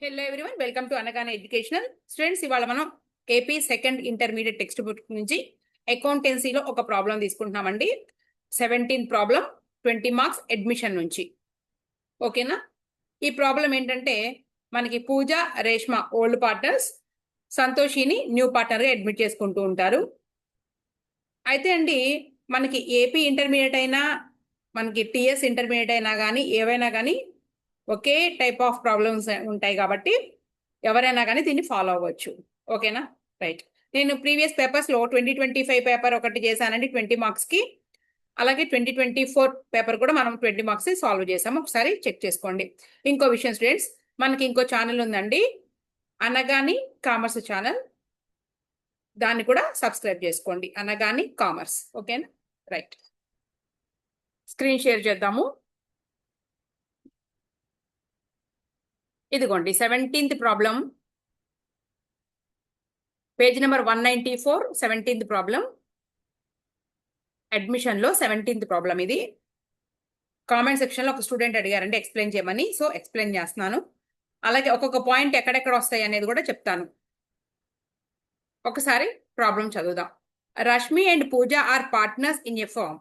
Hello everyone, welcome to Anagani educational. Students, ఇవాళ మనం AP second intermediate textbook నుంచి అకౌంటెన్సీలో ఒక ప్రాబ్లం తీసుకుంటున్నామండి. 17 ప్రాబ్లం, 20 మార్క్స్ అడ్మిషన్ నుంచి. ఓకేనా? ఈ ప్రాబ్లం ఏంటంటే, మనకి పూజ, రేష్మ ఓల్డ్ పార్ట్నర్స్, సంతోషిని న్యూ పార్ట్నర్గా అడ్మిట్ చేసుకుంటూ ఉంటారు. అయితే అండి, మనకి ఏపీ ఇంటర్మీడియట్ అయినా, మనకి టిఎస్ ఇంటర్మీడియట్ అయినా కానీ, ఏవైనా కానీ ఒకే టైప్ ఆఫ్ ప్రాబ్లమ్స్ ఉంటాయి కాబట్టి ఎవరైనా కానీ దీన్ని ఫాలో అవ్వచ్చు. ఓకేనా? రైట్. నేను ప్రీవియస్ పేపర్స్లో 2025 పేపర్ ఒకటి చేశానండి 20 మార్క్స్కి. అలాగే 2024 పేపర్ కూడా మనం 20 మార్క్స్ సాల్వ్ చేసాము. ఒకసారి చెక్ చేసుకోండి. ఇంకో విషయం స్టూడెంట్స్, మనకి ఇంకో ఛానల్ ఉందండి, అనగాని కామర్స్ ఛానల్. దాన్ని కూడా సబ్స్క్రైబ్ చేసుకోండి, అనగాని కామర్స్. ఓకేనా? రైట్. స్క్రీన్ షేర్ చేద్దాము. ఇదిగోండి 17th problem, page number 194, 17th problem. అడ్మిషన్లో 17th ప్రాబ్లం ఇది. కామెంట్ సెక్షన్లో ఒక స్టూడెంట్ అడిగారండి ఎక్స్ప్లెయిన్ చేయమని, సో ఎక్స్ప్లెయిన్ చేస్తున్నాను. అలాగే ఒక్కొక్క పాయింట్ ఎక్కడెక్కడ వస్తాయి అనేది కూడా చెప్తాను. ఒకసారి ప్రాబ్లం చదువుదాం. Rashmi and Pooja are partners in a firm.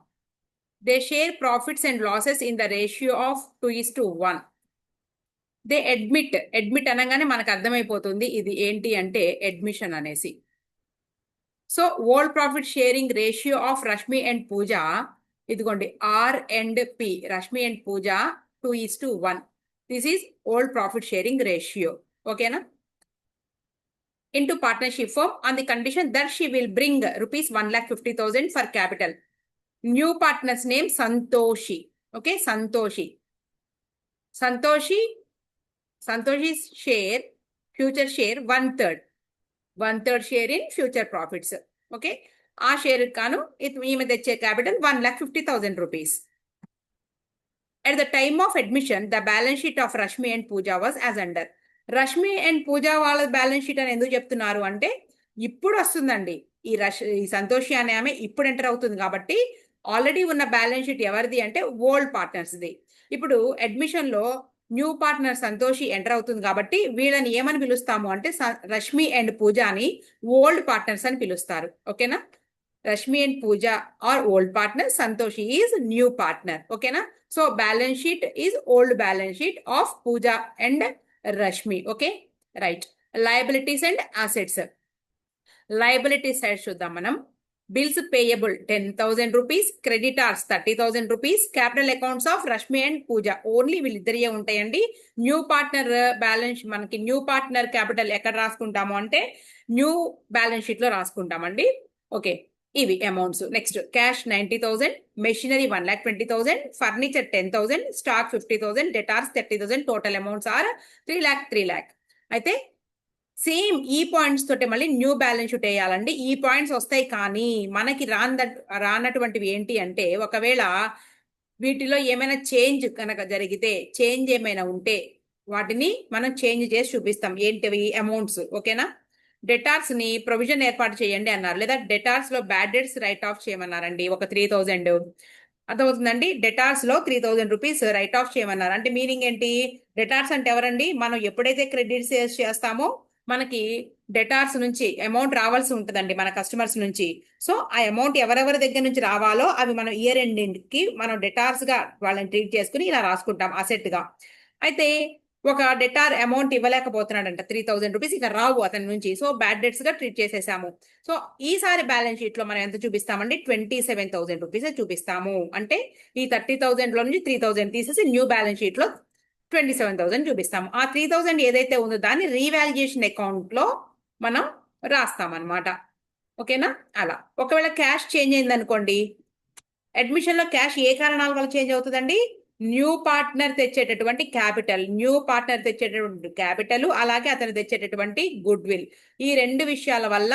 They share profits and losses in the ratio of 2:1. They admit అనగానే మనకు అర్థమైపోతుంది ఇది ఏంటి అంటే అడ్మిషన్ అనేసి. So old profit sharing ratio of Rashmi and Pooja, ఇదిగోండి R and P, Rashmi and Pooja 2:1. This is old profit sharing ratio. ఓకేనా? into partnership firm on the condition that she will bring rupees 1,50,000 for capital. New partner's name Santoshi. Okay, Santoshi's share, future share 1/3 share in future profits. Okay, ఆ share కాను ఈమె తెచ్చే capital 1,50,000 rupees. At the time of admission, the balance sheet of Rashmi and Pooja was as under. Rashmi and Pooja వాళ్ళ balance sheet అని ఎందుకు చెప్తున్నారు అంటే, ఇప్పుడు వస్తుందండి ఈ సంతోషి అనే ఆమె ఇప్పుడు ఎంటర్ అవుతుంది కాబట్టి ఆల్రెడీ ఉన్న బ్యాలెన్స్ షీట్ ఎవరిది అంటే ఓల్డ్ పార్ట్నర్స్ది. ఇప్పుడు అడ్మిషన్లో న్యూ పార్ట్నర్ సంతోషి ఎంటర్ అవుతుంది కాబట్టి వీళ్ళని ఏమని పిలుస్తాము అంటే రష్మి అండ్ పూజ అని ఓల్డ్ పార్ట్నర్స్ అని పిలుస్తారు. ఓకేనా? Rashmi and Pooja are old partner, Santoshi is new partner. ఓకేనా? So balance sheet is old balance sheet of Pooja and Rashmi. Okay, right. Liabilities and assets. Liability side చూద్దాం మనం. Bills payable 10,000 rupees, creditors 30,000 rupees, capital accounts of Rashmi and Pooja only వీళ్ళిద్దరియే ఉంటాయండి. New partner balance, మనకి new partner capital ఎక్కడ రాసుకుంటాము అంటే new balance sheet లో రాసుకుంటామండి. ఓకే, ఇవి amounts. Next cash 90,000, machinery 1,20,000, furniture 10,000, stock 50,000, debtors 30,000. Total amounts are 3,00,000. అయితే సేమ్ ఈ పాయింట్స్ తోటి మళ్ళీ న్యూ బ్యాలెన్స్ షీట్ వేయాలండి. ఈ పాయింట్స్ వస్తాయి కానీ మనకి రానటువంటివి ఏంటి అంటే, ఒకవేళ వీటిలో ఏమైనా చేంజ్ కనుక జరిగితే, చేంజ్ ఏమైనా ఉంటే వాటిని మనం చేంజ్ చేసి చూపిస్తాం. ఏంటివి? అమౌంట్స్. ఓకేనా? డెటార్స్ ని ప్రొవిజన్ ఏర్పాటు చేయండి అన్నారు, లేదా డెటార్స్ లో బ్యాడ్ డెట్స్ రైట్ ఆఫ్ చేయమన్నారండి. ఒక 3,000 అర్థమవుతుందండి. డెటార్స్ లో 3,000 రూపీస్ రైట్ ఆఫ్ చేయమన్నారు. అంటే మీనింగ్ ఏంటి? డెటార్స్ అంటే ఎవరండి? మనం ఎప్పుడైతే క్రెడిట్ చేస్తామో మనకి డెటార్స్ నుంచి అమౌంట్ రావాల్సి ఉంటుందండి మన కస్టమర్స్ నుంచి. సో ఆ అమౌంట్ ఎవరెవరి దగ్గర నుంచి రావాలో అవి మనం ఇయర్ ఎండింగ్ కి మనం డెటార్స్ గా వాళ్ళని ట్రీట్ చేసుకుని ఇలా రాసుకుంటాం అసెట్ గా. అయితే ఒక డెటార్ అమౌంట్ ఇవ్వలేకపోతున్నాడంట 3,000 రూపీస్, ఇక రావు అతని నుంచి. సో బ్యాడ్ డెట్స్ గా ట్రీట్ చేసేసాము. సో ఈసారి బ్యాలెన్స్ షీట్ లో మనం ఎంత చూపిస్తామండి? 27,000 రూపీస్ చూపిస్తాము. అంటే ఈ 30,000 లో నుంచి 3,000 తీసేసి న్యూ బ్యాలెన్స్ షీట్ లో 27,000 చూపిస్తాము. ఆ 3,000 ఏదైతే ఉందో దాన్ని రీవాల్యుయేషన్ అకౌంట్ లో మనం రాస్తామన్నమాట. ఓకేనా? అలా ఒకవేళ క్యాష్ చేంజ్ అయింది అనుకోండి, అడ్మిషన్ లో క్యాష్ ఏ కారణాల వల్ల చేంజ్ అవుతుందండి? న్యూ పార్ట్నర్ తెచ్చేటటువంటి క్యాపిటల్, అలాగే అతను తెచ్చేటటువంటి గుడ్ విల్, ఈ రెండు విషయాల వల్ల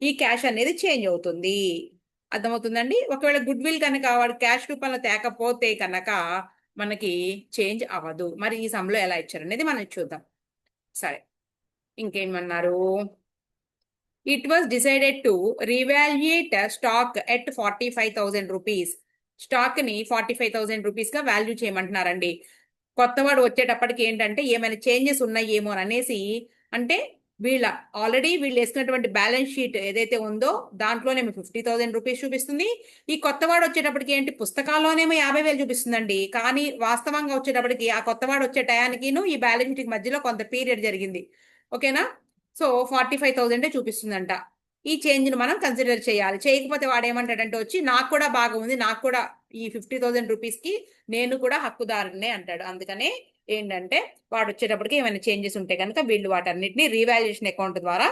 ఈ క్యాష్ అనేది చేంజ్ అవుతుంది. అర్థమవుతుందండి? ఒకవేళ గుడ్ విల్ కనుక వాడు క్యాష్ రూపంలో తేకపోతే కనుక మనకి చేంజ్ అవ్వదు. మరి ఈ సమ్లో ఎలా ఇచ్చారు అనేది మనం చూద్దాం. సరే, ఇంకేమన్నారు? It was decided to revaluate stock at 45,000 rupees. Stock ని 45,000 రూపీస్ గా వాల్యూ చేయమంటున్నారండి. కొత్తవాడు వచ్చేటప్పటికి ఏంటంటే ఏమైనా చేంజెస్ ఉన్నాయేమో అని అనేసి, అంటే ఆల్రెడీ వీళ్ళు వేసినటువంటి బ్యాలెన్స్ షీట్ ఏదైతే ఉందో దాంట్లోనేమో 50,000 రూపీస్ చూపిస్తుంది. ఈ కొత్తవాడు వచ్చేటప్పటికి ఏంటి, పుస్తకాల్లోనేమో 50,000 చూపిస్తుందండి. కానీ వాస్తవంగా వచ్చేటప్పటికి ఆ కొత్తవాడు వచ్చే టయానికిను ఈ బ్యాలెన్స్ షీట్ మధ్యలో కొంత పీరియడ్ జరిగింది. ఓకేనా? సో 45,000 చూపిస్తుందంట. ఈ చేంజ్ ను మనం కన్సిడర్ చేయాలి. చేయకపోతే వాడు ఏమంటాడంటే వచ్చి నాకు కూడా బాగా ఉంది, నాకు కూడా ఈ 50,000 రూపీస్ కి నేను కూడా హక్కుదారునే అంటాడు. అందుకనే ఏంటంటే వాడు వచ్చేటప్పటికి ఏమైనా చేంజెస్ ఉంటే కనుక వీళ్ళు వాటన్నిటిని రీవాల్యుయేషన్ అకౌంట్ ద్వారా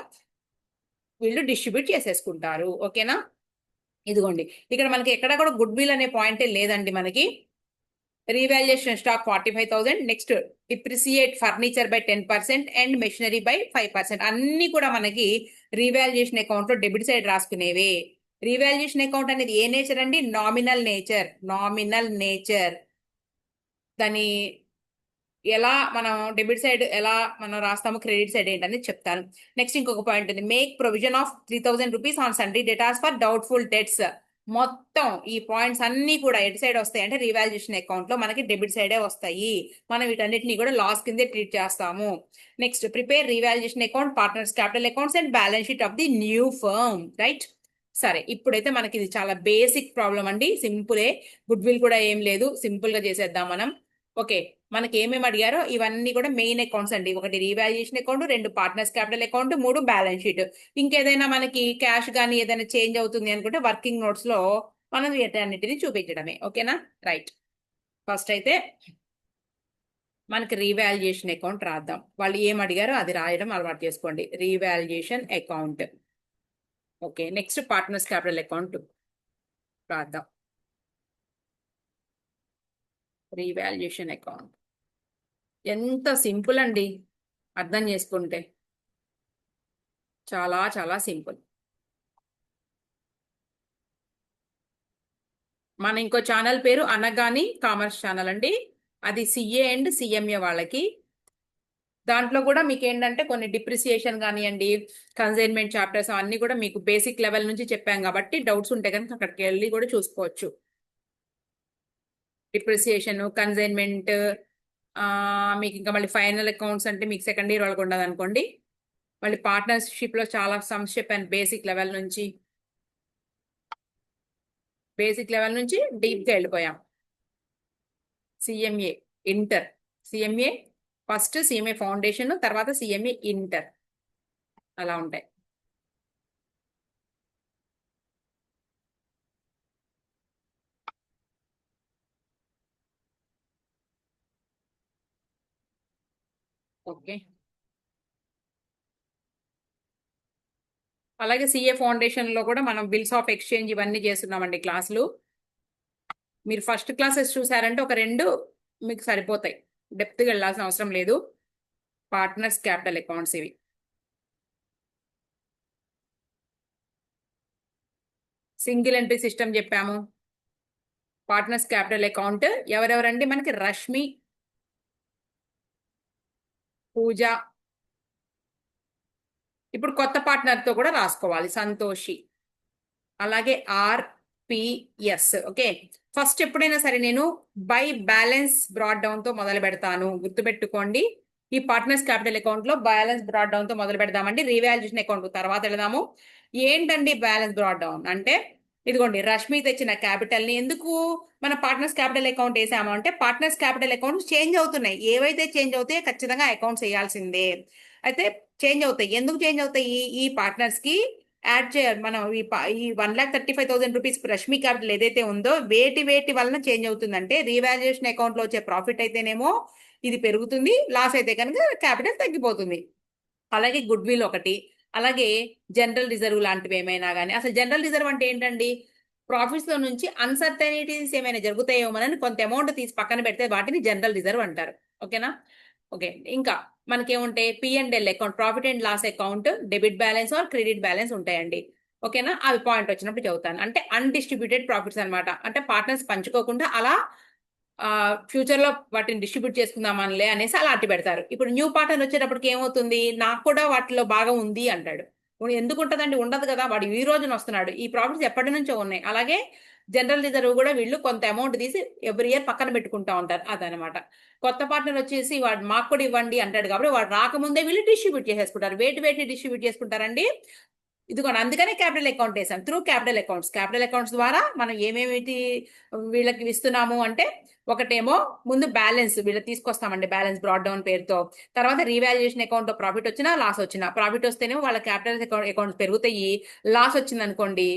వీళ్ళు డిస్ట్రిబ్యూట్ చేసేసుకుంటారు. ఓకేనా? ఇదిగోండి, ఇక్కడ మనకి ఎక్కడ కూడా గుడ్ విల్ అనే పాయింటే లేదండి. మనకి revaluation stock 45,000, next depreciate furniture by 10% and machinery by 5%. అన్ని కూడా మనకి రీవాల్యుయేషన్ అకౌంట్ లో డెబిట్ సైడ్ రాసుకునేవే. రీవాల్యుయేషన్ అకౌంట్ అనేది ఏ నేచర్ అండి? Nominal nature. Nominal nature. దాని ఎలా మనం డెబిట్ సైడ్ ఎలా మనం రాస్తాము, క్రెడిట్ సైడ్ ఏంటనేది చెప్తాను. నెక్స్ట్ ఇంకొక పాయింట్ ఉంది, make provision of 3,000 rupees on sundry debtors for doubtful debts. మొత్తం ఈ పాయింట్స్ అన్ని కూడా ఎటు సైడ్ వస్తాయి అంటే రీవాల్యుయేషన్ అకౌంట్ లో మనకి డెబిట్ సైడే వస్తాయి. మనం వీటన్నిటిని కూడా లాస్ కిందే ట్రీట్ చేస్తాము. Next prepare revaluation account, partners capital accounts and balance sheet of the new firm. Right? సరే, ఇప్పుడైతే మనకి ఇది చాలా బేసిక్ ప్రాబ్లం అండి. సింపులే, గుడ్ విల్ కూడా ఏం లేదు, సింపుల్ గా చేసేద్దాం మనం. ఓకే, మనకి ఏమేమి అడిగారో ఇవన్నీ కూడా మెయిన్ అకౌంట్స్ అండి. ఒకటి revaluation account, 2 partners capital account, 3 balance sheet. ఇంకేదైనా మనకి క్యాష్ కానీ ఏదైనా చేంజ్ అవుతుంది అనుకుంటే వర్కింగ్ నోట్స్ లో మనం వీటన్నిటిని చూపించడమే. ఓకేనా? రైట్. ఫస్ట్ అయితే మనకి రీవాల్యుయేషన్ అకౌంట్ రాద్దాం. వాళ్ళు ఏం అడిగారో అది రాయడం అలవాటు చేసుకోండి. Revaluation account. Okay, next partners capital account రాద్దాం. రీవాల్యుయేషన్ అకౌంట్ ఎంత సింపుల్ అండి, అర్థం చేసుకుంటే చాలా చాలా సింపుల్. మన ఇంకో ఛానల్ పేరు అనగాని కామర్స్ ఛానల్ అండి. అది సిఏ అండ్ సిఎంఏ వాళ్ళకి. దాంట్లో కూడా మీకు ఏంటంటే కొన్ని డిప్రిసియేషన్ కానివ్వండి, కన్సైన్మెంట్ చాప్టర్స్ అన్ని కూడా మీకు బేసిక్ లెవెల్ నుంచి చెప్పాం కాబట్టి డౌట్స్ ఉంటే కనుక అక్కడికి వెళ్ళి కూడా చూసుకోవచ్చు. డిప్రిసియేషన్, కన్సైన్మెంట్, మీకు ఇంకా మళ్ళీ ఫైనల్ అకౌంట్స్ అంటే మీకు సెకండ్ ఇయర్ వాళ్ళకి ఉండదు అనుకోండి. మళ్ళీ పార్ట్నర్షిప్ లో చాలా సమ్స్ చెప్పాను బేసిక్ లెవెల్ నుంచి. బేసిక్ లెవెల్ నుంచి డీప్ గా వెళ్ళిపోయాం. CMA inter, CMA first, CMA foundation, తర్వాత సిఎంఏ ఇంటర్, అలా ఉంటాయి. ఓకే, అలాగే సిఏ ఫౌండేషన్ లో కూడా మనం బిల్స్ ఆఫ్ ఎక్స్చేంజ్ ఇవన్నీ చేస్తున్నామండి క్లాసులు. మీరు ఫస్ట్ క్లాసెస్ చూసారంటే ఒక 2 మీకు సరిపోతాయి, డెప్త్గా వెళ్ళాల్సిన అవసరం లేదు. పార్ట్నర్స్ క్యాపిటల్ అకౌంట్స్ ఇవి. సింగిల్ ఎంట్రీ సిస్టమ్ చెప్పాము. పార్ట్నర్స్ క్యాపిటల్ అకౌంట్ ఎవరెవరండి? మనకి రష్మి, పూజ. ఇప్పుడు కొత్త పార్ట్నర్ తో కూడా రాసుకోవాలి, సంతోషి, అలాగే ఆర్పిఎస్. ఓకే, ఫస్ట్ ఎప్పుడైనా సరే నేను బై బ్యాలెన్స్ బ్రాడ్ డౌన్ తో మొదలు పెడతాను, గుర్తుపెట్టుకోండి. ఈ పార్ట్నర్స్ క్యాపిటల్ అకౌంట్ లో బ్యాలెన్స్ బ్రాడ్ డౌన్ తో మొదలు పెడదామండి. రీవాల్యుయేషన్ అకౌంట్ తర్వాత వెళదాము. ఏంటండి బ్యాలెన్స్ బ్రాడ్ డౌన్ అంటే? ఇదిగోండి, రష్మి తెచ్చిన క్యాపిటల్ ని ఎందుకు మన పార్ట్నర్స్ క్యాపిటల్ అకౌంట్ వేసాము అంటే పార్ట్నర్స్ క్యాపిటల్ అకౌంట్స్ చేంజ్ అవుతున్నాయి. ఏవైతే చేంజ్ అవుతాయో ఖచ్చితంగా అకౌంట్స్ వేయాల్సిందే. అయితే చేంజ్ అవుతాయి. ఎందుకు చేంజ్ అవుతాయి? ఈ పార్ట్నర్స్ కి యాడ్ చేయాలి మనం. ఈ 1,35,000 రూపీస్ రష్మి క్యాపిటల్ ఏదైతే ఉందో వేటి వలన చేంజ్ అవుతుందంటే రీవాల్యుయేషన్ అకౌంట్ లో వచ్చే ప్రాఫిట్ అయితేనేమో ఇది పెరుగుతుంది, లాస్ అయితే కనుక క్యాపిటల్ తగ్గిపోతుంది. అలాగే గుడ్ విల్ ఒకటి, అలాగే జనరల్ రిజర్వ్ లాంటివి ఏమైనా కానీ. అసలు జనరల్ రిజర్వ్ అంటే ఏంటండి? ప్రాఫిట్స్ లో నుంచి అన్సర్టనిటీస్ ఏమైనా జరుగుతాయో మనని కొంత అమౌంట్ తీసి పక్కన పెడితే వాటిని జనరల్ రిజర్వ్ అంటారు. ఓకేనా? ఓకే, ఇంకా మనకేముంటాయి? P&L account, profit and loss account, debit balance or credit balance ఉంటాయండి. ఓకేనా? అవి పాయింట్ వచ్చినప్పుడు చెబుతాను. అంటే అన్డిస్ట్రిబ్యూటెడ్ ప్రాఫిట్స్ అనమాట. అంటే పార్ట్నర్స్ పంచుకోకుండా అలా ఫ్యూచర్ లో వాటిని డిస్ట్రిబ్యూట్ చేసుకుందామనిలే అనేసి అలా అట్టి పెడతారు. ఇప్పుడు న్యూ పార్ట్నర్ వచ్చేటప్పటికి ఏమవుతుంది? నాకు కూడా వాటిలో భాగం ఉంది అంటాడు. ఎందుకు ఉంటదండి? ఉండదు కదా, వాడు ఈ రోజున వస్తున్నాడు, ఈ ప్రాఫిట్స్ ఎప్పటి నుంచో ఉన్నాయి. అలాగే జనరల్ రిజర్వ్ కూడా వీళ్ళు కొంత అమౌంట్ తీసి ఎవ్రీ ఇయర్ పక్కన పెట్టుకుంటా ఉంటారు. అదనమాట. కొత్త పార్ట్నర్ వచ్చేసి వాడు మాకు కూడా ఇవ్వండి అంటాడు కాబట్టి వాడు రాకముందే వీళ్ళు డిస్ట్రిబ్యూట్ చేసేసుకుంటారు. వేటిని డిస్ట్రిబ్యూట్ చేసుకుంటారండి? ఇదిగోండి, అందుకనే క్యాపిటల్ అకౌంట్ వేసాం. త్రూ క్యాపిటల్ అకౌంట్స్ ద్వారా మనం ఏమేమిటి వీళ్ళకి ఇస్తున్నాము అంటే, ఒకటేమో ముందు బ్యాలెన్స్ వీళ్ళు తీసుకొస్తామండి, బ్యాలెన్స్ బ్రాడ్ డౌన్ పేరుతో. తర్వాత రీవాల్యుయేషన్ అకౌంట్ లో ప్రాఫిట్ వచ్చినా లాస్ వచ్చినా, ప్రాఫిట్ వస్తేనేమో వాళ్ళ క్యాపిటల్ అకౌంట్స్ పెరుగుతాయి, లాస్ వచ్చింది అనుకోండి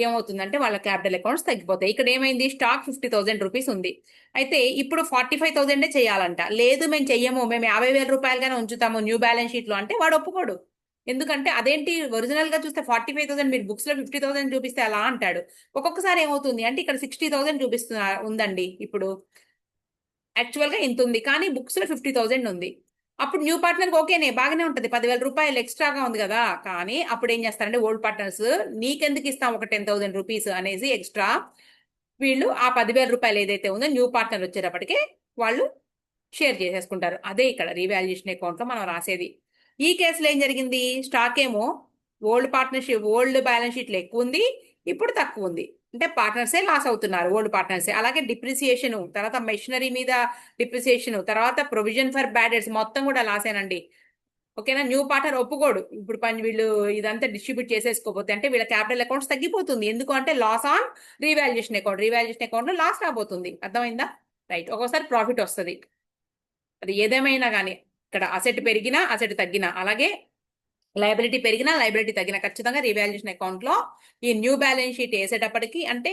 ఏమవుతుందంటే వాళ్ళ క్యాపిటల్ అకౌంట్స్ తగ్గిపోతాయి. ఇక్కడ ఏమైంది, స్టాక్ 50,000 రూపీస్ ఉంది. అయితే ఇప్పుడు 45,000 చేయాలంట. లేదు మేము చెయ్యము, మేము 50,000 రూపాయలుగానే ఉంచుతాము న్యూ బ్యాలెన్స్ షీట్ లో అంటే వాడు ఒప్పుకోడు. ఎందుకంటే అదేంటి, ఒరిజినల్ గా చూస్తే 45,000, మీరు బుక్స్ లో 50,000 చూపిస్తే అలా అంటాడు. ఒక్కొక్కసారి ఏమవుతుంది అంటే ఇక్కడ 60,000 చూపిస్తున్నా ఉందండి, ఇప్పుడు యాక్చువల్ గా ఇంత ఉంది కానీ బుక్స్ లో 50,000 ఉంది. అప్పుడు న్యూ పార్ట్నర్ ఓకేనే, బాగానే ఉంటది, 10,000 రూపాయలు ఎక్స్ట్రాగా ఉంది కదా. కానీ అప్పుడు ఏం చేస్తారంటే ఓల్డ్ పార్ట్నర్స్, నీకెందుకు ఇస్తాం ఒక 10,000 రూపీస్ అనేసి ఎక్స్ట్రా వీళ్ళు ఆ 10,000 రూపాయలు ఏదైతే ఉందో న్యూ పార్ట్నర్ వచ్చేటప్పటికి వాళ్ళు షేర్ చేసేసుకుంటారు. అదే ఇక్కడ రీవాల్యుయేషన్ అకౌంట్ లో మనం రాసేది. ఈ కేసులో ఏం జరిగింది, స్టాక్ ఏమో ఓల్డ్ బ్యాలెన్స్ షీట్ లో ఎక్కువ ఉంది, ఇప్పుడు తక్కువ ఉంది. అంటే పార్ట్నర్సే లాస్ అవుతున్నారు, ఓల్డ్ పార్ట్నర్సే. అలాగే డిప్రిసియేషన్, తర్వాత మెషినరీ మీద డిప్రిసియేషన్, తర్వాత ప్రొవిజన్ ఫర్ బ్యాడ్ డెట్స్ మొత్తం కూడా లాసేనండి. ఓకేనా. న్యూ పార్ట్నర్ ఒప్పుకోడు. ఇప్పుడు వీళ్ళు ఇదంతా డిస్ట్రిబ్యూట్ చేసేసుకోపోతే అంటే వీళ్ళ క్యాపిటల్ అకౌంట్స్ తగ్గిపోతుంది. ఎందుకు అంటే లాస్ ఆన్ రీవాల్యుయేషన్ అకౌంట్ లో లాస్ రాబోతుంది. అర్థమైందా? రైట్. ఒక్కోసారి ప్రాఫిట్ వస్తుంది. అది ఏదేమైనా కానీ ఇక్కడ అసెట్ పెరిగినా అసెట్ తగ్గినా, అలాగే లయబిలిటీ పెరిగినా లయబిలిటీ తగ్గినా ఖచ్చితంగా రీవాల్యుయేషన్ అకౌంట్ లో ఈ న్యూ బ్యాలెన్స్ షీట్ వేసేటప్పటికి అంటే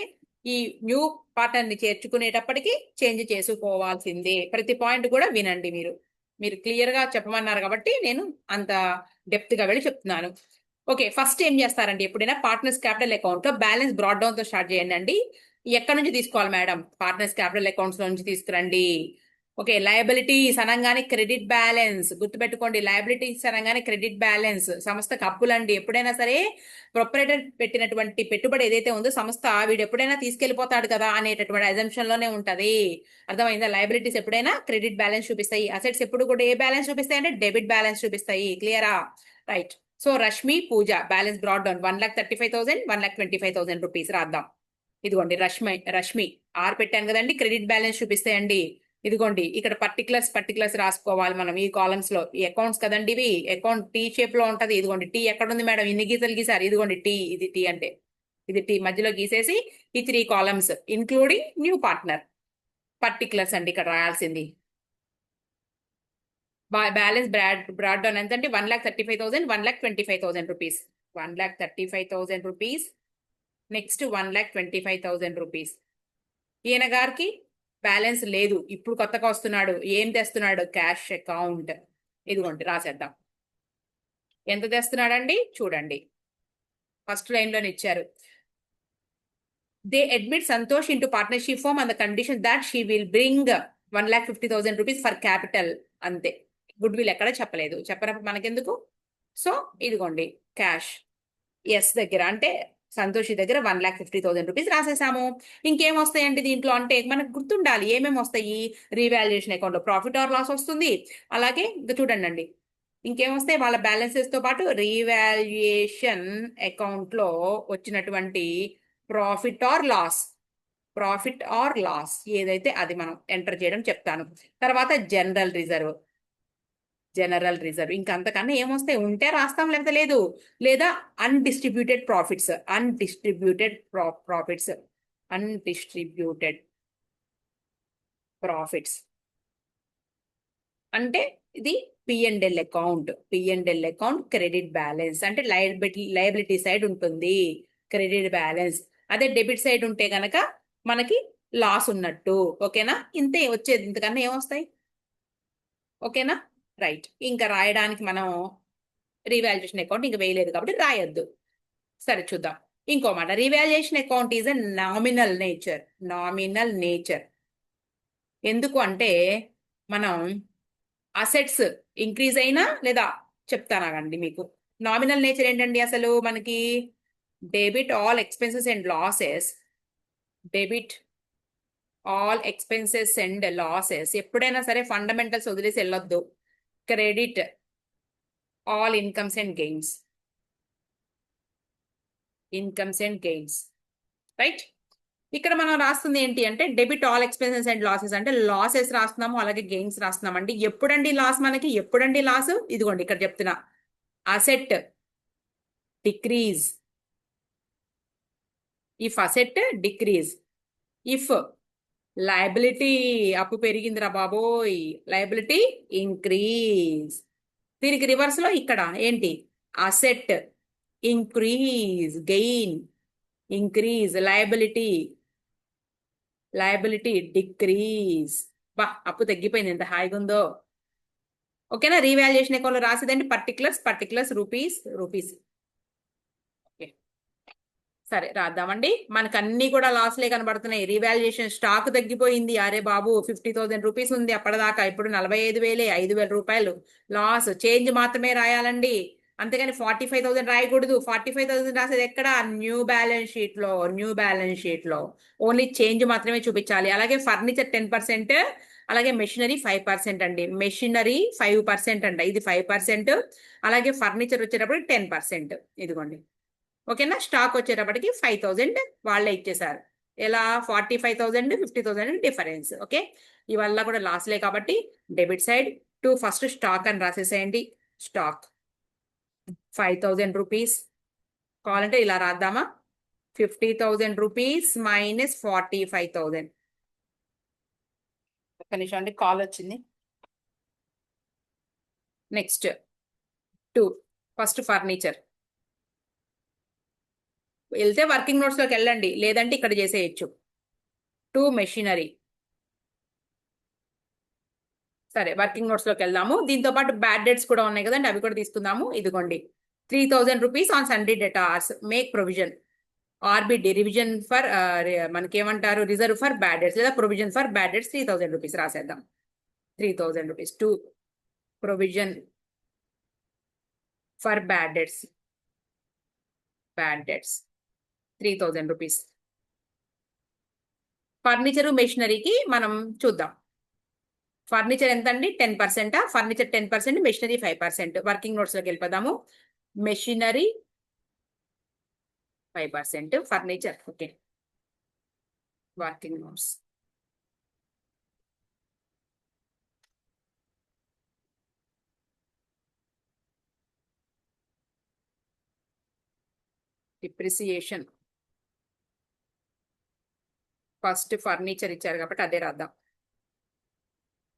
ఈ న్యూ పార్ట్నర్ ని చేర్చుకునేటప్పటికి చేంజ్ చేసుకోవాల్సిందే. ప్రతి పాయింట్ కూడా వినండి. మీరు క్లియర్ గా చెప్పమన్నారు కాబట్టి నేను అంత డెప్త్ గా వెళ్ళి చెప్తున్నాను. ఓకే, ఫస్ట్ ఏం చేస్తారండి, ఎప్పుడైనా పార్ట్నర్స్ క్యాపిటల్ అకౌంట్ లో బ్యాలెన్స్ బ్రాడ్ డౌన్ తో స్టార్ట్ చేయండి అండి. ఎక్కడి నుంచి తీసుకోవాలి మేడం? పార్ట్నర్స్ క్యాపిటల్ అకౌంట్స్ లో నుంచి తీసుకురండి. ఓకే, లయబిలిటీస్ అనగానే క్రెడిట్ బ్యాలెన్స్ గుర్తుపెట్టుకోండి. లయబిలిటీస్ అనగానే క్రెడిట్ బ్యాలెన్స్ సంస్థకు అప్పులండి. ఎప్పుడైనా సరే ప్రొపరేటర్ పెట్టినటువంటి పెట్టుబడి ఏదైతే ఉందో సంస్థ, వీడు ఎప్పుడైనా తీసుకెళ్లిపోతాడు కదా అనేటటువంటి అజంప్షన్ లోనే ఉంటది. అర్థమైందా? లయబిలిటీస్ ఎప్పుడైనా క్రెడిట్ బ్యాలెన్స్ చూపిస్తాయి, అసెట్స్ ఎప్పుడు కూడా ఏ బ్యాలెన్స్ చూపిస్తాయి అంటే డెబిట్ బ్యాలెన్స్ చూపిస్తాయి. క్లియరా? రైట్. సో రష్మి పూజ బ్యాలెన్స్ బ్రాడ్ డౌన్ 1,35,000, 1,25,000 రూపీస్ రాద్దాం. ఇదిగోండి రష్మి ఆర్ పెట్టాను కదండి, క్రెడిట్ బ్యాలెన్స్ చూపిస్తాయండి. ఇదిగోండి ఇక్కడ పర్టికులర్స్ రాసుకోవాలి మనం ఈ కాలమ్స్ లో. ఈ అకౌంట్స్ కదండి ఇవి, అకౌంట్ టీ షేప్ లో ఉంటది. ఇదిగోండి టీ ఎక్కడ ఉంది మేడం, ఇన్ని గీతలు గీసారు. ఇదిగోండి టీ, ఇది టీ అంటే ఇది టీ మధ్యలో గీసేసి ఈ 3 columns including new partner particulars అండి ఇక్కడ రాయాల్సింది. బ్యాలెన్స్ బ్రాడ్ డౌన్ ఎంత అంటే 1,35,000, 1,25,000 రూపీస్. 1,35,000 రూపీస్. Next 1,25,000 rupees. ఈయన గారికి బ్యాలెన్స్ లేదు, ఇప్పుడు కొత్తగా వస్తున్నాడు. ఏం తెస్తున్నాడు? Cash account. ఇదిగోండి రాసేద్దాం. ఎంత తెస్తున్నాడండి చూడండి, ఫస్ట్ లైన్ లోనే ఇచ్చారు. They admit Santosh into partnership firm on the condition that she will bring 1,50,000 rupees for capital. అంతే. గుడ్ విల్ ఎక్కడ చెప్పలేదు, చెప్పనప్పుడు మనకెందుకు. సో ఇదిగోండి క్యాష్ ఎస్ దగ్గర అంటే సంతోషి దగ్గర 1,50,000 రూపీస్ రాసేసాము. ఇంకేం వస్తాయండి దీంట్లో అంటే మనకు గుర్తుండాలి ఏమేమి వస్తాయి. రీవాల్యుయేషన్ అకౌంట్ లో ప్రాఫిట్ ఆర్ లాస్ వస్తుంది. అలాగే ఇంకా చూడండి అండి, ఇంకేం వస్తాయి వాళ్ళ బ్యాలెన్సెస్ తో పాటు రీవాల్యుయేషన్ అకౌంట్ లో వచ్చినటువంటి ప్రాఫిట్ ఆర్ లాస్ ఏదైతే అది మనం ఎంటర్ చేయడం చెప్తాను. తర్వాత జనరల్ రిజర్వ్ ఇంకా అంతకన్నా ఏమొస్తాయి, ఉంటే రాస్తాం లేకపోతే లేదు. లేదా అన్డిస్ట్రిబ్యూటెడ్ ప్రాఫిట్స్ అంటే ఇది పిఎండ్ఎల్ అకౌంట్ క్రెడిట్ బ్యాలెన్స్ అంటే లయబిలిటీ సైడ్ ఉంటుంది క్రెడిట్ బ్యాలెన్స్. అదే డెబిట్ సైడ్ ఉంటే గనక మనకి లాస్ ఉన్నట్టు. ఓకేనా? ఇంతే వచ్చేది, ఇంతకన్నా ఏమొస్తాయి. ఓకేనా? రైట్. ఇంకా రాయడానికి మనం రీవాల్యుయేషన్ అకౌంట్ ఇంకా వేయలేదు కాబట్టి రాయొద్దు. సరే చూద్దాం. ఇంకో మాట, revaluation account is a nominal nature. ఎందుకు అంటే మనం అసెట్స్ ఇంక్రీజ్ అయినా లేదా చెప్తానండి మీకు. నామినల్ నేచర్ ఏంటండి అసలు మనకి, debit all expenses and losses. ఎప్పుడైనా సరే ఫండమెంటల్స్ వదిలేసి వెళ్ళొద్దు. Credit all incomes and gains. Right. ఇక్కడ మనం రాస్తుంది ఏంటి అంటే debit all expenses and losses అంటే లాసెస్ రాస్తున్నాము అలాగే గెయిన్స్ రాస్తున్నాం అండి. ఎప్పుడండి లాస్ మనకి, ఎప్పుడండి లాస్? ఇదిగోండి ఇక్కడ చెప్తున్నా, asset decrease, if asset decrease, if liability అప్పు పెరిగిందిరా బాబోయ్, లయబిలిటీ ఇంక్రీజ్. దీనికి రివర్స్ లో ఇక్కడ ఏంటి, asset increase, gain increase, liability decrease. బా అప్పు తగ్గిపోయింది, ఎంత హాయిగా ఉందో. ఓకేనా, రీవాల్యుయేషన్ అకౌంట్ లో రాసేదండి పర్టికులర్స్ రూపీస్. సరే రాద్దామండి. మనకు అన్ని కూడా లాస్లే కనబడుతున్నాయి. రీవాల్యుయేషన్ స్టాక్ తగ్గిపోయింది, అరే బాబు 50,000 రూపీస్ ఉంది అప్పటిదాకా, ఇప్పుడు 45,000, 5,000 రూపాయలు లాస్. చేంజ్ మాత్రమే రాయాలండి, అంతేగాని 45,000 రాయకూడదు. 45,000 రాసేది ఎక్కడ, న్యూ బ్యాలెన్స్ షీట్ లో ఓన్లీ చేంజ్ మాత్రమే చూపించాలి. అలాగే ఫర్నిచర్ 10%, అలాగే మెషినరీ 5% అండి. మెషినరీ 5% అండి, ఇది 5%. అలాగే ఫర్నిచర్ వచ్చేటప్పుడు 10%. ఇదిగోండి, ఓకేనా. స్టాక్ వచ్చేటప్పటికి 5,000 వాళ్ళే ఇచ్చేసారు. ఎలా, 45,000 50,000 డిఫరెన్స్. ఓకే, ఇవల్ల కూడా లాస్లే కాబట్టి debit side to first stock అని రాసేసేయండి. Stock 5,000 rupees. కావాలంటే ఇలా రాద్దామా, 50,000 రూపీస్ మైనస్ 45,000. ఒక్క నిమిషం అండి, కాల్ వచ్చింది. Next two, first furniture. వెళ్తే వర్కింగ్ నోట్స్ లోకి వెళ్ళండి, లేదంటే ఇక్కడ చేసేయచ్చు. Two machinery. సరే వర్కింగ్ నోట్స్ లోకి వెళ్దాము. దీంతో పాటు బ్యాడ్ డెట్స్ కూడా ఉన్నాయి కదండి, అవి కూడా తీసుకుందాము. ఇదిగోండి, 3,000 rupees on sundry debtors, make provision. RBD revision for, మనకేమంటారు, రిజర్వ్ ఫర్ బ్యాడ్ డెట్స్ లేదా provision for bad debts 3,000 rupees రాసేద్దాం. 3,000 rupees to provision for bad debts 3,000 rupees. Furniture మెషినరీకి మనం చూద్దాం. ఫర్నిచర్ ఎంత అండి, 10%. Furniture 10%, machinery 5%. వర్కింగ్ నోట్స్ లోకి వెళ్ళిపోదాము. Machinery 5%, furniture. Okay, working notes. Depreciation first furniture ఇచ్చారు కాబట్టి అదే రాద్దాం.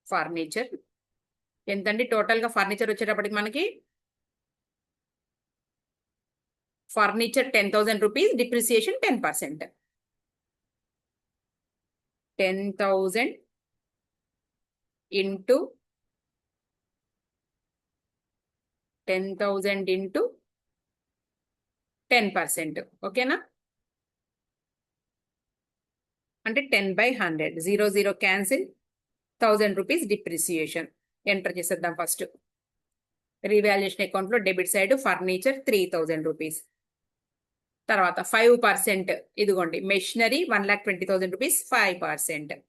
ఫర్నిచర్ ఎంతండి, టోటల్ గా ఫర్నిచర్ వచ్చేటప్పటికి మనకి ఫర్నిచర్ 10,000 రూపీస్, డిప్రిసియేషన్ 10%. 10,000 ఇంటూ 10%. ఓకేనా, అంటే 10/100. 0 క్యాన్సిల్, 1,000 రూపీస్ డిప్రిసియేషన్. ఎంటర్ చేసేద్దాం ఫస్ట్. రీవాల్యుయేషన్ అకౌంట్ లో డెబిట్ సైడ్ ఫర్నిచర్ 3,000 రూపీస్. తర్వాత 5%, ఇదిగోండి machinery 1,20,000 rupees, 5%.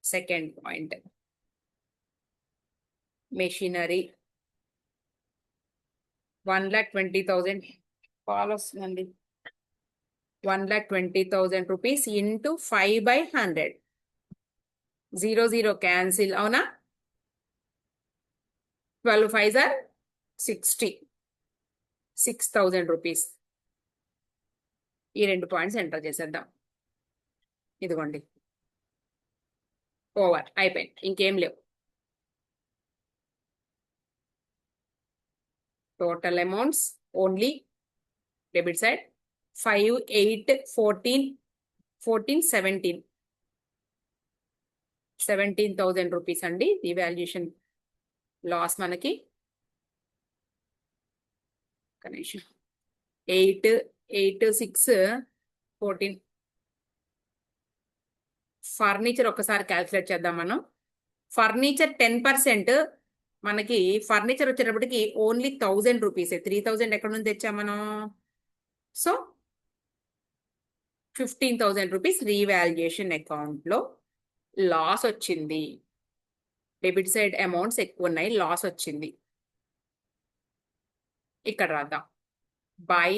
Second point, machinery 1,20,000. Call వస్తుందండి. 1,20,000 రూపీస్ ఇంటూ 5/100. 0 క్యాన్సిల్, అవునా. 12 5 are 60. 6,000 రూపీస్. ఈ 2 పాయింట్స్ ఎంటర్ చేసేద్దాం. ఇదిగోండి, ఓవర్, అయిపోయింది, ఇంకేం లేవు. Total amounts only debit side 5 8 14 14 17,000 rupees అండి. రీవాల్యుయేషన్ లాస్ మనకి 8 8 6 14. ఫర్నిచర్ ఒక్కసారి క్యాల్కులేట్ చేద్దాం మనం. ఫర్నిచర్ 10%, మనకి ఫర్నిచర్ వచ్చేటప్పటికి ఓన్లీ 1,000 రూపీస్. 3,000 ఎక్కడ నుంచి తెచ్చాం మనం, సో 15,000 రూపీస్ రీవాల్యుయేషన్ అకౌంట్ లో లాస్ వచ్చింది. డెబిట్ సైడ్ అమౌంట్స్ ఎక్కువ ఉన్నాయి, లాస్ వచ్చింది. ఇక్కడ రాద్దాం, బై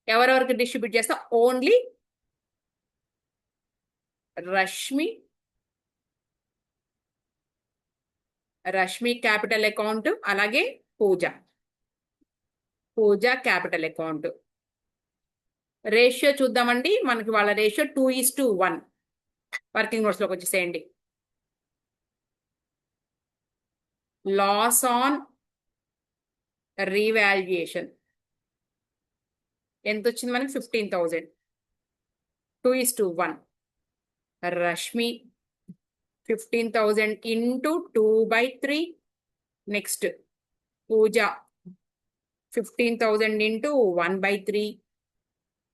ఎవరెవరికి డిస్ట్రిబ్యూట్ చేస్తా? ఓన్లీ రష్మి క్యాపిటల్ అకౌంట్, అలాగే పూజ క్యాపిటల్ అకౌంట్. రేషియో చూద్దామండి. మనకి వాళ్ళ రేషియో 2:1. వర్కింగ్ నోట్స్ లోకి వచ్చేసేయండి. లాస్ ఆన్ రీవాల్యుయేషన్ ఎంత వచ్చింది మనకి? 15,000. 2:1. రష్మి 15,000 ఇంటూ 2/3. నెక్స్ట్ పూజ 15,000 ఇంటూ 1/3.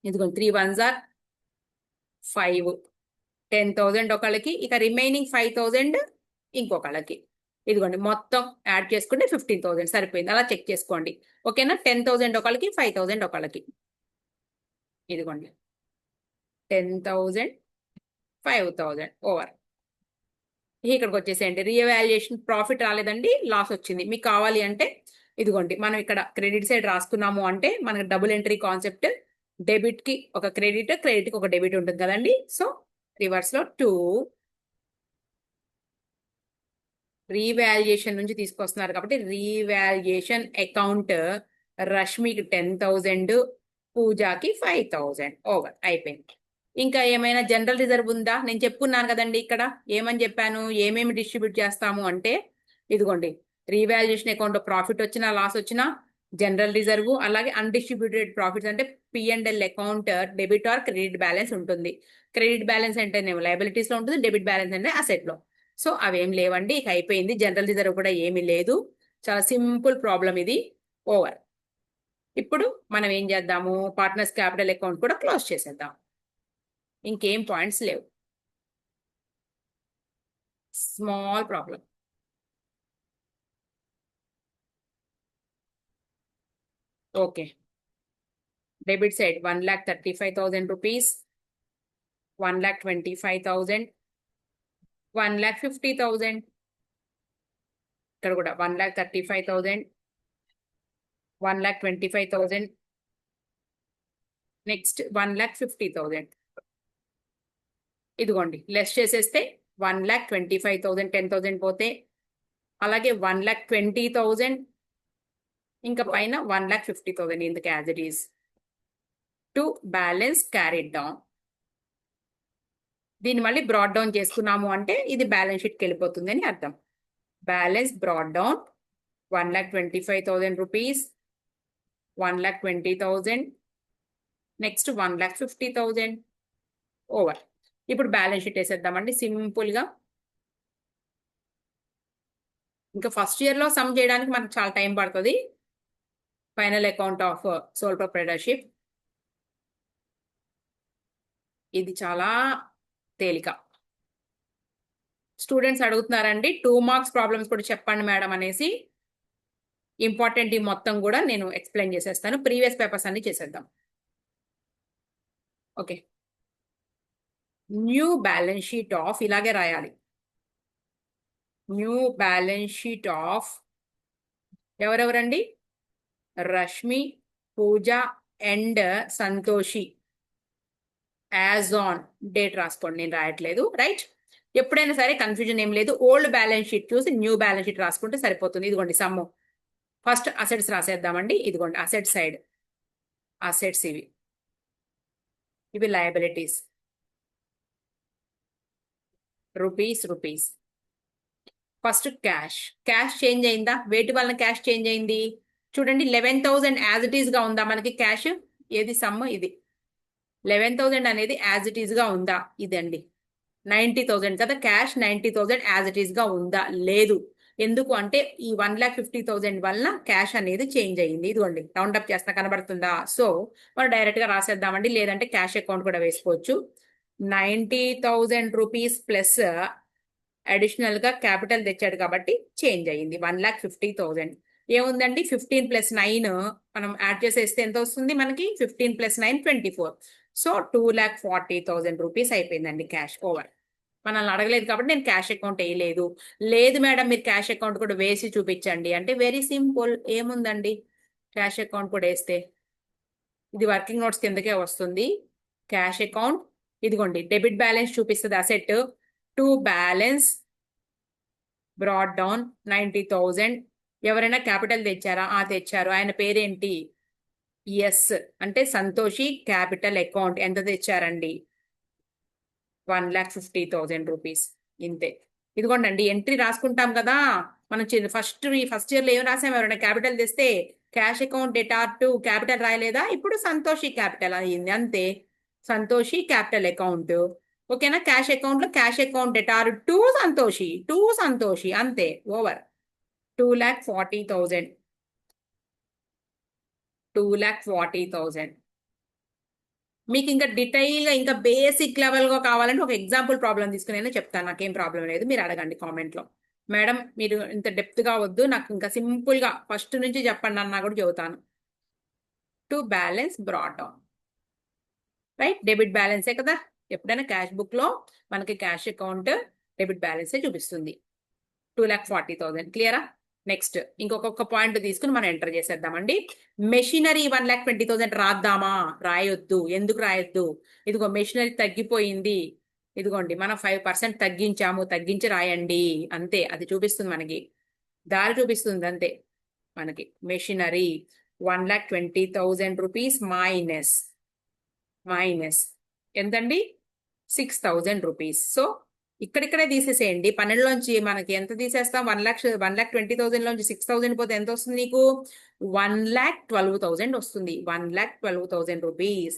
ఇదిగోండి 3 1s are 5. 10,000 ఒకళ్ళకి, ఇక రిమైనింగ్ 5,000 ఇంకొకళ్ళకి. ఇదిగోండి మొత్తం యాడ్ చేసుకుంటే 15,000 సరిపోయింది. అలా చెక్ చేసుకోండి. ఓకేనా? 10,000 ఒకళ్ళకి, 5,000 ఒకళ్ళకి. ఇదిగోండి 10,000 5,000 ఓవర్. ఇక్కడికి వచ్చేసేయండి. రీవాల్యుయేషన్ ప్రాఫిట్ రాలేదండి, లాస్ వచ్చింది. మీకు కావాలి అంటే ఇదిగోండి మనం ఇక్కడ క్రెడిట్ సైడ్ రాసుకున్నాము అంటే మనకి డబుల్ ఎంట్రీ కాన్సెప్ట్. డెబిట్ కి ఒక క్రెడిట్, క్రెడిట్ కి ఒక డెబిట్ ఉంటుంది కదండి. సో రివర్స్ లో 2 రీవాల్యుయేషన్ నుంచి తీసుకొస్తున్నారు కాబట్టి రీవాల్యుయేషన్ అకౌంట్ రష్మికి 10,000, పూజకి 5,000 ఓవర్ అయిపోయింది. ఇంకా ఏమైనా జనరల్ రిజర్వ్ ఉందా? నేను చెప్పుకున్నాను కదండి ఇక్కడ ఏమని చెప్పాను, ఏమేమి డిస్ట్రిబ్యూట్ చేస్తాము అంటే ఇదిగోండి రీవాల్యుయేషన్ అకౌంట్ ప్రాఫిట్ వచ్చినా లాస్ వచ్చినా జనరల్ రిజర్వ్, అలాగే అన్డిస్ట్రిబ్యూటెడ్ ప్రాఫిట్స్ అంటే P&L account debit or credit balance ఉంటుంది. క్రెడిట్ బ్యాలెన్స్ అంటేనేమో లయబిలిటీస్ లో ఉంటుంది, డెబిట్ బ్యాలెన్స్ అంటే అసెట్ లో. సో అవేం లేవండి, ఇక అయిపోయింది. జనరల్ రిజర్వ్ కూడా ఏమీ లేదు. చాలా సింపుల్ ప్రాబ్లం ఇది. ఓవర్. ఇప్పుడు మనం ఏం చేద్దాము, పార్ట్నర్స్ క్యాపిటల్ అకౌంట్ కూడా క్లోజ్ చేసేద్దాం. ఇంకేం పాయింట్స్ లేవు. Small problem. Okay. Debit side 1,35,000 rupees, 1,25,000, 1,50,000. ఇక్కడ కూడా 1,35,000, 1,25,000. నెక్స్ట్ 1,50,000. ఇదిగోండి లెస్ చేసేస్తే 1,25,000, 10,000 పోతే, అలాగే 1,20,000, ఇంకా పైన 1,50,000 ఇందుకు as it is to balance carried down. దీన్ని మళ్ళీ బ్రాడ్ డౌన్ చేసుకున్నాము అంటే ఇది బ్యాలెన్స్ షీట్కి వెళ్ళిపోతుంది అని అర్థం. Balance brought down 1,25,000 rupees, 1,20,000, next 1,50,000 over. ఇప్పుడు బ్యాలెన్స్ షీట్ వేసేద్దామండి సింపుల్ గా. ఇంకా ఫస్ట్ ఇయర్ లో సమ్ చేయడానికి మనకు చాలా టైం పడుతుంది. Final account of sole proprietorship ఇది చాలా తేలిక. స్టూడెంట్స్ అడుగుతున్నారండి 2 మార్క్స్ ప్రాబ్లమ్స్ కూడా చెప్పండి మేడం అనేసి. ఇంపార్టెంట్ ఈ మొత్తం కూడా నేను ఎక్స్ప్లెయిన్ చేసేస్తాను. ప్రీవియస్ పేపర్స్ అన్ని చేసేద్దాం. Okay. New balance sheet of ఇలాగే రాయాలి. న్యూ బ్యాలెన్స్ షీట్ ఆఫ్ ఎవరెవరండి? Rashmi, Pooja and Santoshi. As on date రాసుకోండి, నేను రాయట్లేదు. రైట్. ఎప్పుడైనా సరే కన్ఫ్యూజన్ ఏం లేదు. ఓల్డ్ బ్యాలెన్స్ షీట్ చూసి న్యూ బ్యాలెన్స్ షీట్ రాసుకుంటే సరిపోతుంది. ఇదిగోండి సమ్ము. ఫస్ట్ అసెట్స్ రాసేద్దామండి. ఇదిగోండి అసెట్ సైడ్ అసెట్స్ ఇవి liabilities rupees. First cash change అయిందా? వేటి వలన క్యాష్ చేంజ్ అయింది? చూడండి 11,000 యాజ్ ఇట్ ఈస్ గా ఉందా మనకి క్యాష్? ఏది సమ్? ఇది 11,000 అనేది యాజ్ ఇట్ ఈస్ గా ఉందా? ఇదండి 90,000 కదా క్యాష్. 90,000 యాజ్ ఇట్ ఈస్ గా ఉందా? లేదు. ఎందుకు అంటే ఈ 1,50,000 వల్ల క్యాష్ అనేది చేంజ్ అయ్యింది. ఇదిగోండి రౌండప్ చేస్తా కనబడుతుందా? సో మనం డైరెక్ట్ గా రాసేద్దామండి, లేదంటే క్యాష్ అకౌంట్ కూడా వేసుకోవచ్చు. 90,000 రూపీస్ ప్లస్ అడిషనల్ గా క్యాపిటల్ తెచ్చాడు కాబట్టి చేంజ్ అయ్యింది 1,50,000. ఏముందండి 15 + 9 మనం యాడ్ చేసేస్తే ఎంత వస్తుంది మనకి? 15 + 9 24. సో 2,40,000 రూపీస్ అయిపోయిందండి క్యాష్. ఓవర్. మనల్ని అడగలేదు కాబట్టి నేను క్యాష్ అకౌంట్ వేయలేదు. లేదు మేడం మీరు క్యాష్ అకౌంట్ కూడా వేసి చూపించండి అంటే వెరీ సింపుల్. ఏముందండి క్యాష్ అకౌంట్ కూడా వేస్తే ఇది వర్కింగ్ నోట్స్ కిందకే వస్తుంది. క్యాష్ అకౌంట్ ఇదిగోండి, డెబిట్ బ్యాలెన్స్ చూపిస్తుంది asset. To balance brought down 90,000. ఎవరైనా క్యాపిటల్ తెచ్చారా? తెచ్చారు. ఆయన పేరేంటి? ఎస్ అంటే సంతోషి క్యాపిటల్ అకౌంట్. ఎంత తెచ్చారండి? 1,50,000 రూపీస్. ఇంతే. ఇదిగోండి ఎంట్రీ రాసుకుంటాం కదా మనం. ఫస్ట్ ఇయర్ లో ఏం రాసాం? ఎవరైనా క్యాపిటల్ తెస్తే cash account debtor to capital రాయలేదా? ఇప్పుడు సంతోషి క్యాపిటల్ అయింది. అంతే. Santoshi capital account. ఓకేనా? క్యాష్ అకౌంట్ లో cash account debtor to Santoshi అంతే. ఓవర్. 2,40,000. 2,40,000. మీకు ఇంకా డీటెయిల్ గా ఇంకా బేసిక్ లెవెల్ గా కావాలంటే ఒక ఎగ్జాంపుల్ ప్రాబ్లం తీసుకుని చెప్తాను. నాకేం ప్రాబ్లం లేదు, మీరు అడగండి కామెంట్ లో. మేడం మీరు ఇంత డెప్త్ గా వద్దు, నాకు ఇంకా సింపుల్ గా ఫస్ట్ నుంచి చెప్పండి అన్నా కూడా చెబుతాను. To balance brought down, right? Debit బ్యాలెన్సే కదా. ఎప్పుడైనా క్యాష్ బుక్ లో మనకి క్యాష్ అకౌంట్ డెబిట్ బ్యాలెన్సే చూపిస్తుంది. 2,40,000. క్లియరా? నెక్స్ట్ ఇంకొక పాయింట్ తీసుకుని మనం ఎంటర్ చేసేద్దామండి. మెషినరీ 1,20,000 రాద్దామా? రాయొద్దు. ఎందుకు రాయొద్దు? ఇదిగో మెషినరీ తగ్గిపోయింది. ఇదిగోండి మనం 5% తగ్గించాము, తగ్గించి రాయండి. అంతే. అది చూపిస్తుంది మనకి, దారి చూపిస్తుంది అంతే మనకి. మెషినరీ 1,20,000 రూపీస్ మైనస్ ఎంతండి? 6,000 రూపీస్. సో ఇక్కడిక్కడే తీసేసేయండి. 12లోంచి మనకి ఎంత తీసేస్తాం? 1,20,000 లోంచి 6,000 పోతే ఎంత వస్తుంది నీకు? 1,12,000 వస్తుంది. 1,12,000 రూపీస్.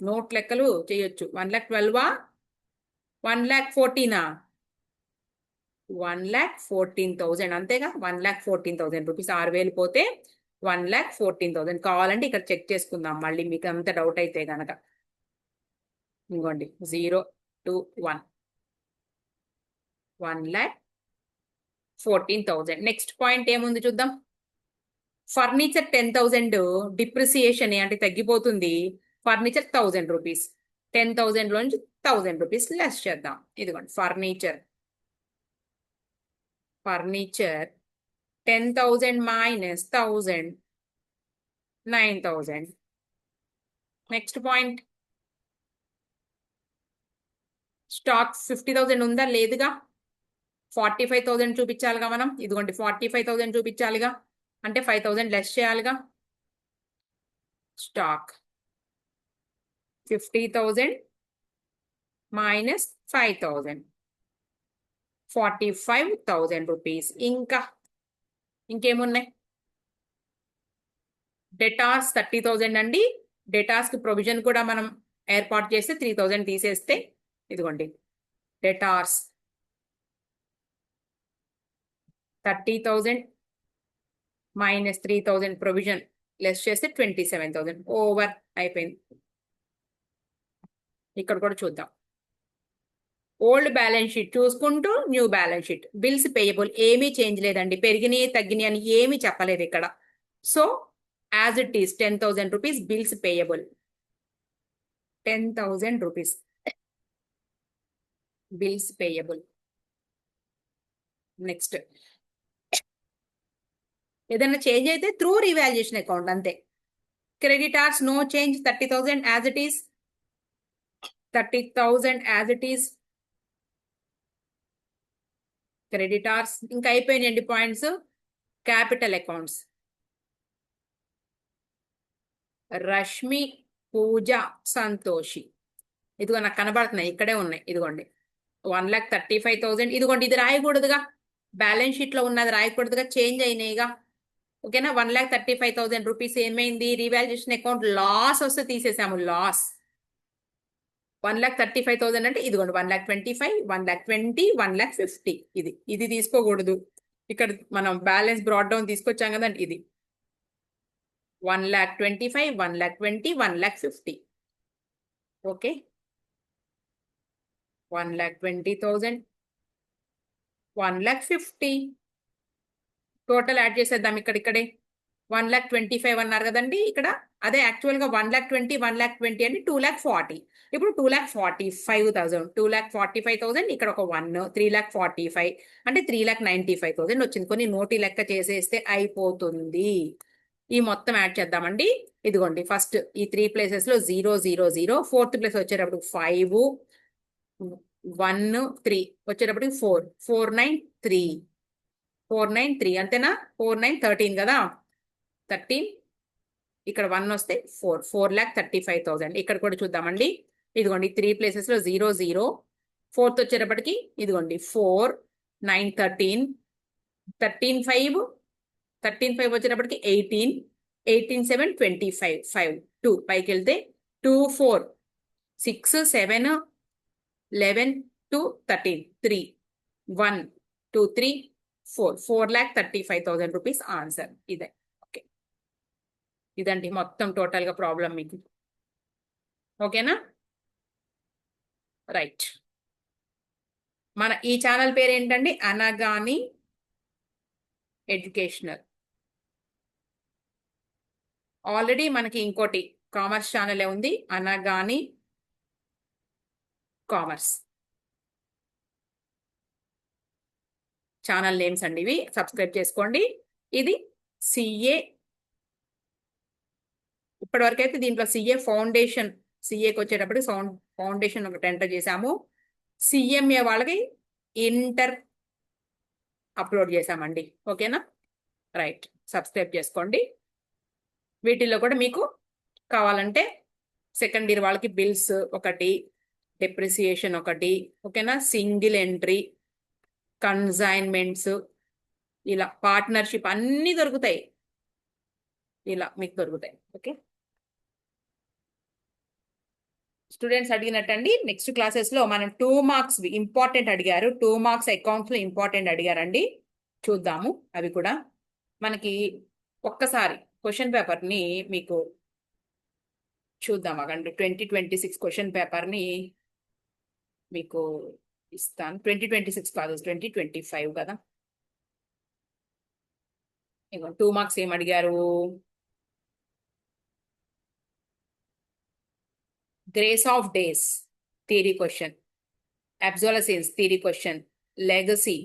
నోట్ లెక్కలు చేయొచ్చు. 1,12,000 1,14,000 1,14,000 అంతేగా. 1,14,000 రూపీస్. 6,000 పోతే 1,14,000. కావాలంటే ఇక్కడ చెక్ చేసుకుందాం మళ్ళీ, మీకు అంత డౌట్ అయితే గనక. ఇంకోండి 0 to 1, 1,14,000. నెక్స్ట్ పాయింట్ ఏముంది చూద్దాం. ఫర్నిచర్ 10,000 డిప్రిసియేషన్ అంటే తగ్గిపోతుంది. Furniture 1,000 rupees. 10,000 లోంచి 1,000 రూపీస్ లెస్ చేద్దాం. ఇదిగోండి furniture 10,000 minus 1,000 9,000. Next point, stock 50,000 ఉందా? లేదుగా. 45,000 చూపించాలిగా మనం. ఇదిగోండి 45,000 చూపించాలిగా, అంటే 5,000 లెస్ చేయాలిగా. Stock 50,000 minus 5,000 45,000 rupees. ఇంకేమున్నాయి? డెటార్స్ 30,000 అండి. డెటార్స్ కి ప్రొవిజన్ కూడా మనం ఏర్పాటు చేస్తే 3,000 తీసేస్తే ఇదిగోండి డెటార్స్ 30,000 మైనస్ 3,000 ప్రొవిజన్ లెస్ చేస్తే 27,000. ఓవర్. అయిపోయింది. ఇక్కడ కూడా చూద్దాం. ఓల్డ్ బ్యాలెన్స్ షీట్ చూసుకుంటూ new balance sheet. Bills payable ఏమీ చేంజ్ లేదండి. పెరిగినాయి తగ్గినాయి అని ఏమీ చెప్పలేదు ఇక్కడ. So as it is 10,000 rupees bills payable. 10,000 rupees bills payable. Next ఏదైనా చేంజ్ అయితే త్రూ రీవాల్యుయేషన్ అకౌంట్ అంతే. Creditors no change. 30,000 as it is. 30,000 as it is. Creditors ఇంకా అయిపోయినాయండి points. Capital accounts Rashmi, Pooja, Santoshi. ఇదిగో నాకు కనబడుతున్నాయి, ఇక్కడే ఉన్నాయి. ఇదిగోండి 1,35,000. ఇదిగోండి ఇది రాయకూడదుగా, బ్యాలెన్స్ షీట్ లో ఉన్నది రాయకూడదుగా, చేంజ్ అయినాయిగా. ఓకేనా? 1,35,000 రూపీస్ ఏమైంది? రీవాల్యుయేషన్ అకౌంట్ లాస్ వస్తే తీసేసాము. లాస్ 1,35,000 అంటే ఇదిగోండి 1,25,000 1,20,000 1,50,000. ఇది తీసుకోకూడదు. ఇక్కడ మనం బ్యాలెన్స్ బ్రాడ్ డౌన్ తీసుకొచ్చాం కదండి. ఇది 1,25,000 1,20,000 1,50,000. ఓకే, 1,20,000 1,50,000 టోటల్ యాడ్ చేసేద్దాం. ఇక్కడే 1,25,000 అన్నారు కదండి ఇక్కడ. అదే యాక్చువల్ గా 1,20,000 1,20,000 అంటే 2,40,000. ఇప్పుడు 2,45,000 2,45,000 ఇక్కడ ఒక 1 3,45,000 అంటే 3,95,000 వచ్చింది. కొన్ని నోటి లెక్క చేసేస్తే అయిపోతుంది. ఈ మొత్తం యాడ్ చేద్దామండి. ఇదిగోండి ఫస్ట్ ఈ 3 ప్లేసెస్ లో 0 0 0, ఫోర్త్ ప్లేస్ వచ్చేటప్పుడు 5 1 3 వచ్చేటప్పటికి 4 4 9 3 4 9 3 అంతేనా? 4 9 13 కదా, 13 ఇక్కడ 1 వస్తే 4,35,000. ఇక్కడ కూడా చూద్దామండి. ఇదిగోండి 3 ప్లేసెస్ లో 0 0, ఫోర్త్ వచ్చేటప్పటికి ఇదిగోండి 4 9 13 13 5 13 5 వచ్చేటప్పటికి 18 18 7 25 5 2 పైకి వెళ్తే 2 4 6 7 11 2 13 3 1 2 3 4 4,35,000 రూపీస్ ఆన్సర్. ఇదే. ఓకే, ఇదండి మొత్తం టోటల్ గా ప్రాబ్లం మీకు. ఓకేనా? రైట్. మన ఈ ఛానల్ పేరు ఏంటండి? అనగాని ఎడ్యుకేషనల్. ఆల్రెడీ మనకి ఇంకోటి కామర్స్ ఛానలే ఉంది, అనగాని కామర్స్. ఛానల్ నేమ్స్ అండి ఇవి, సబ్స్క్రైబ్ చేసుకోండి. ఇది సిఏ, ఇప్పటివరకు అయితే దీంట్లో సిఏ ఫౌండేషన్, సిఏకి వచ్చేటప్పుడు ఫౌండేషన్ ఒకటి ఎంటర్ చేసాము. సిఎంఏ వాళ్ళకి ఇంటర్ అప్లోడ్ చేసామండి. ఓకేనా? రైట్, సబ్స్క్రైబ్ చేసుకోండి. వీటిల్లో కూడా మీకు కావాలంటే సెకండ్ ఇయర్ వాళ్ళకి బిల్స్ ఒకటి, డెప్రిసియేషన్ ఒకటి, ఓకేనా, సింగిల్ ఎంట్రీ, కన్సైన్మెంట్స్, ఇలా పార్ట్నర్షిప్ అన్నీ దొరుకుతాయి, ఇలా మీకు దొరుకుతాయి. ఓకే, స్టూడెంట్స్ అడిగినట్టండి నెక్స్ట్ క్లాసెస్ లో మనం 2 మార్క్స్ ఇంపార్టెంట్ అడిగారు, 2 మార్క్స్ అకౌంట్స్ లో ఇంపార్టెంట్ అడిగారండి. చూద్దాము అవి కూడా. మనకి ఒక్కసారి క్వశ్చన్ పేపర్ ని మీకు చూద్దాం అకండి. 2026 క్వశ్చన్ పేపర్ ని మీకు ఇస్తాను. 2026 కాదు, 2025 కదా. ఇగో 2 మార్క్స్ ఏం అడిగారు? Grace of days theory question, obsolescence theory question, legacy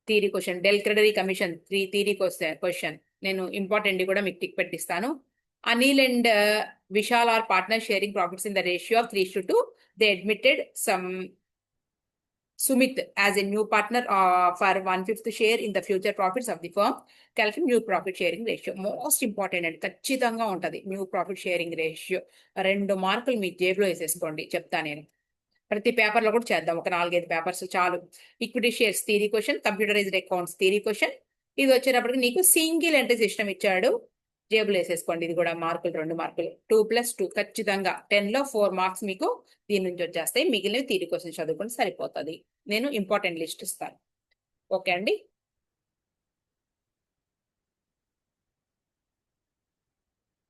theory question, del credere commission theory question. నేను ఇంపార్టెంట్ కూడా మీకు టిక్ పెట్టిస్తాను. Anil and Vishal are partner sharing profits in the ratio of 3:2. They admitted Sumit as a new partner for 1/5 share in the future profits of the firm. Calculate new profit sharing ratio. Most important అండి, ఖచ్చితంగా ఉంటుంది new profit sharing ratio. 2 మార్కులు మీ జేబులో వేసేసుకోండి, చెప్తా నేను. ప్రతి పేపర్లో కూడా చేద్దాం, ఒక 4-5 పేపర్స్ చాలు. Equity shares theory question, computerised accounts theory question. ఇది వచ్చేటప్పటికి నీకు సింగిల్ ఎంట్రీ సిస్టమ్ ఇచ్చాడు, జేబులు వేసేసుకోండి. ఇది కూడా మార్కులు 2 మార్కులు, 2+2 ఖచ్చితంగా 10 లో 4 మార్క్స్ మీకు దీని నుంచి వచ్చేస్తాయి. మిగిలిన థియరీ క్వశ్చన్ చదువుకుంటే సరిపోతుంది. నేను ఇంపార్టెంట్ లిస్ట్ ఇస్తాను. ఓకే అండి.